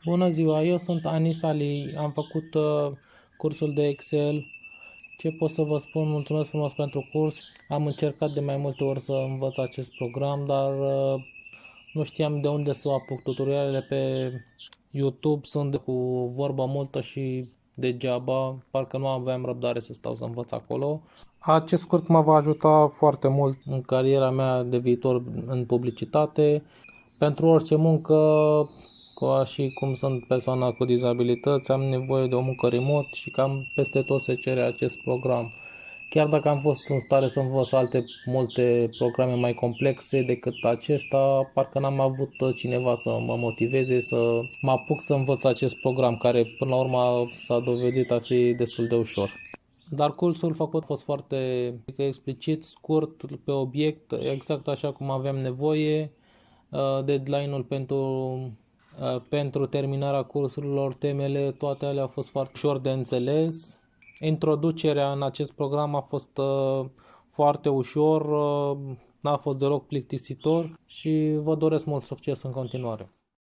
Bună ziua, eu sunt Anis Ali, am făcut cursul de Excel. Ce pot să vă spun? Mulțumesc frumos pentru curs. Am încercat de mai multe ori să învăț acest program, dar nu știam de unde să apuc. Tutorialele pe YouTube sunt cu vorba multă și degeaba, parcă nu aveam răbdare să stau să învăț acolo. Acest curs mă va ajuta foarte mult în cariera mea de viitor în publicitate. Pentru orice muncă, ca și cum sunt persoana cu dizabilități, am nevoie de o muncă remote și cam peste tot se cere acest program. Chiar dacă am fost în stare să învăț multe programe mai complexe decât acesta, parcă n-am avut cineva să mă motiveze să mă apuc să învăț acest program, care până la urmă s-a dovedit a fi destul de ușor. Dar cursul făcut a fost foarte explicit, scurt, pe obiect, exact așa cum aveam nevoie. Deadline-ul pentru terminarea cursurilor, temele, toate alea au fost foarte ușor de înțeles. Introducerea în acest program a fost foarte ușor, n-a fost deloc plictisitor și vă doresc mult succes în continuare.